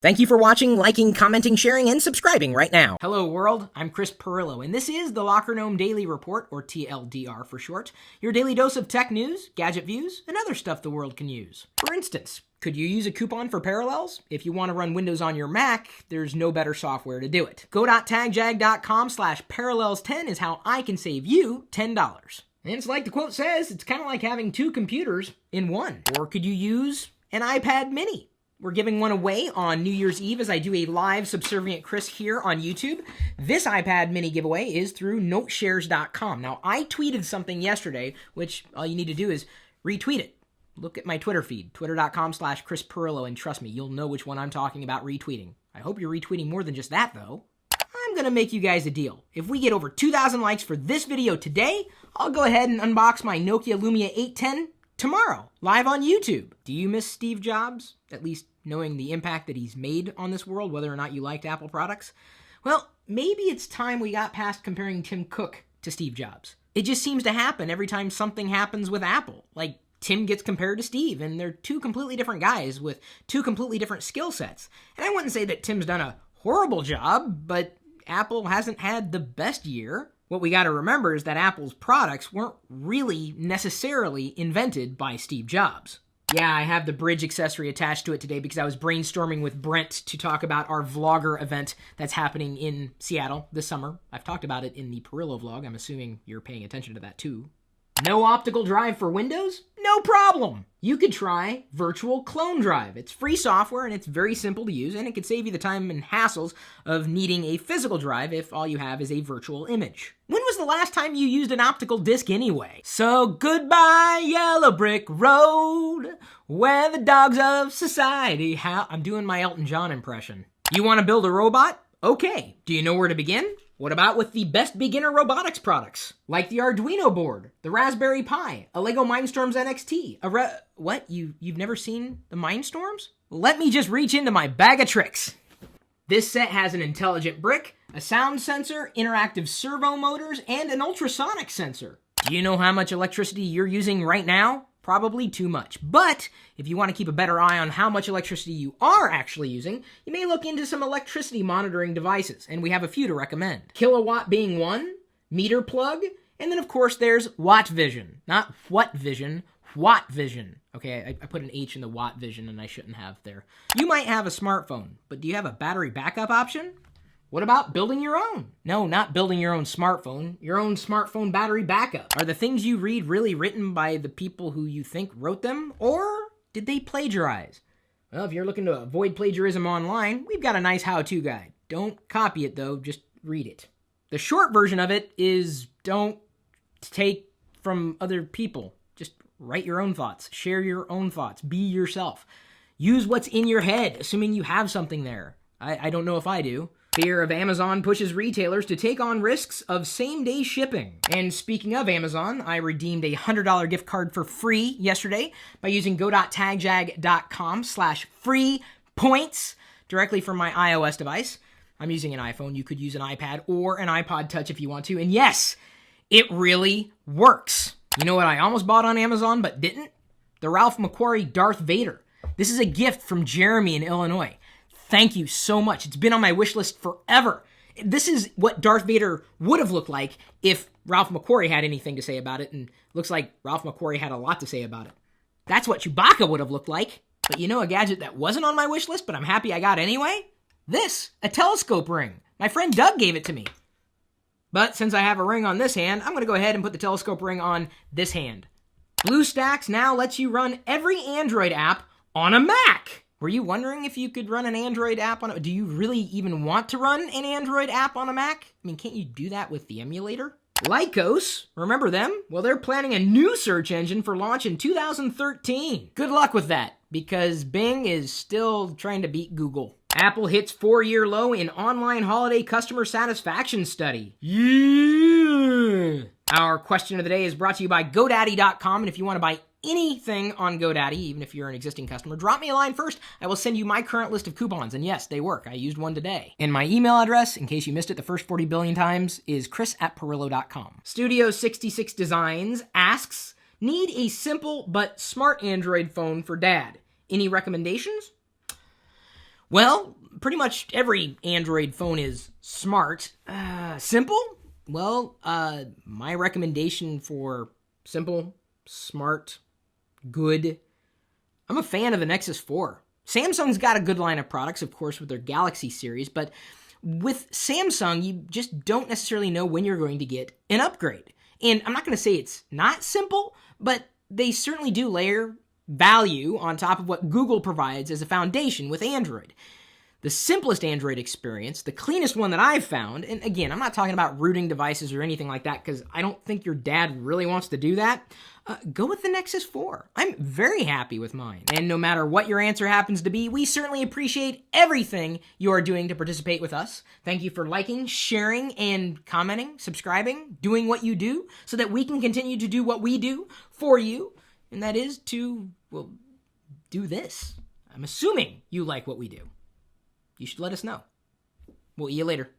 Thank you for watching, liking, commenting, sharing, and subscribing right now. Hello world, I'm Chris Pirillo, and this is the Locker Gnome Daily Report, or TLDR for short, your daily dose of tech news, gadget views, and other stuff the world can use. For instance, could you use a coupon for Parallels? If you want to run Windows on your Mac, there's no better software to do it. Go.tagjag.com/parallels10 is how I can save you $10. And it's like the quote says, it's kind of like having two computers in one. Or could you use an iPad mini? We're giving one away on New Year's Eve as I do a live Subservient Chris here on YouTube. This iPad mini giveaway is through noteshares.com. Now, I tweeted something yesterday, which all you need to do is retweet it. Look at my Twitter feed, twitter.com/Chris Pirillo, and trust me, you'll know which one I'm talking about retweeting. I hope you're retweeting more than just that, though. I'm going to make you guys a deal. If we get over 2,000 likes for this video today, I'll go ahead and unbox my Nokia Lumia 810 tomorrow, live on YouTube. Do you miss Steve Jobs? At least knowing the impact that he's made on this world, whether or not you liked Apple products? Well, maybe it's time we got past comparing Tim Cook to Steve Jobs. It just seems to happen every time something happens with Apple. Like, Tim gets compared to Steve, and they're two completely different guys with two completely different skill sets. And I wouldn't say that Tim's done a horrible job, but Apple hasn't had the best year. What we got to remember is that Apple's products weren't really necessarily invented by Steve Jobs. Yeah, I have the bridge accessory attached to it today because I was brainstorming with Brent to talk about our vlogger event that's happening in Seattle this summer. I've talked about it in the Pirillo vlog. I'm assuming you're paying attention to that too. No optical drive for Windows? No problem! You could try Virtual Clone Drive. It's free software and it's very simple to use, and it could save you the time and hassles of needing a physical drive if all you have is a virtual image. When was the last time you used an optical disc anyway? So goodbye, yellow brick road, where the dogs of society howl. I'm doing my Elton John impression. You want to build a robot? Okay. Do you know where to begin? What about with the best beginner robotics products? Like the Arduino board, the Raspberry Pi, a Lego Mindstorms NXT, what? You've never seen the Mindstorms? Let me just reach into my bag of tricks. This set has an intelligent brick, a sound sensor, interactive servo motors, and an ultrasonic sensor. Do you know how much electricity you're using right now? Probably too much. But if you want to keep a better eye on how much electricity you are actually using, you may look into some electricity monitoring devices, and we have a few to recommend. Kilowatt being one, meter plug, and then of course there's Watt Vision. Not what vision, Watt Vision. Okay, I put an H in the Watt Vision and I shouldn't have there. You might have a smartphone, but do you have a battery backup option? What about building your own? No, not building your own smartphone battery backup. Are the things you read really written by the people who you think wrote them? Or did they plagiarize? Well, if you're looking to avoid plagiarism online, we've got a nice how-to guide. Don't copy it though, just read it. The short version of it is don't take from other people. Just write your own thoughts, share your own thoughts, be yourself. Use what's in your head, assuming you have something there. I don't know if I do. Fear of Amazon pushes retailers to take on risks of same-day shipping. And speaking of Amazon, I redeemed a $100 gift card for free yesterday by using go.tagjag.com/free points directly from my iOS device. I'm using an iPhone. You could use an iPad or an iPod Touch if you want to. And yes, it really works. You know what I almost bought on Amazon but didn't? The Ralph McQuarrie Darth Vader. This is a gift from Jeremy in Illinois. Thank you so much. It's been on my wish list forever. This is what Darth Vader would have looked like if Ralph McQuarrie had anything to say about it, and looks like Ralph McQuarrie had a lot to say about it. That's what Chewbacca would have looked like. But you know a gadget that wasn't on my wish list, but I'm happy I got anyway? This, a telescope ring. My friend Doug gave it to me. But since I have a ring on this hand, I'm going to go ahead and put the telescope ring on this hand. BlueStacks now lets you run every Android app on a Mac. Were you wondering if you could run an Android app on a... Do you really even want to run an Android app on a Mac? I mean, can't you do that with the emulator? Lycos, remember them? Well, they're planning a new search engine for launch in 2013. Good luck with that, because Bing is still trying to beat Google. Apple hits 4-year low in online holiday customer satisfaction study. Yeah! Our question of the day is brought to you by GoDaddy.com, and if you want to buy anything on GoDaddy, even if you're an existing customer, drop me a line first. I will send you my current list of coupons. And yes, they work. I used one today. And my email address, in case you missed it the first 40 billion times, is chris@pirillo.com. Studio 66 Designs asks, need a simple but smart Android phone for dad. Any recommendations? Well, pretty much every Android phone is smart. Simple? Well, my recommendation for simple, smart, good, I'm a fan of the Nexus 4. Samsung's got a good line of products, of course, with their Galaxy series, but with Samsung, you just don't necessarily know when you're going to get an upgrade. And I'm not going to say it's not simple, but they certainly do layer value on top of what Google provides as a foundation with Android. The simplest Android experience, the cleanest one that I've found, and again, I'm not talking about rooting devices or anything like that because I don't think your dad really wants to do that, go with the Nexus 4. I'm very happy with mine. And no matter what your answer happens to be, we certainly appreciate everything you are doing to participate with us. Thank you for liking, sharing, and commenting, subscribing, doing what you do so that we can continue to do what we do for you, and that is to, well, do this. I'm assuming you like what we do. You should let us know. We'll see you later.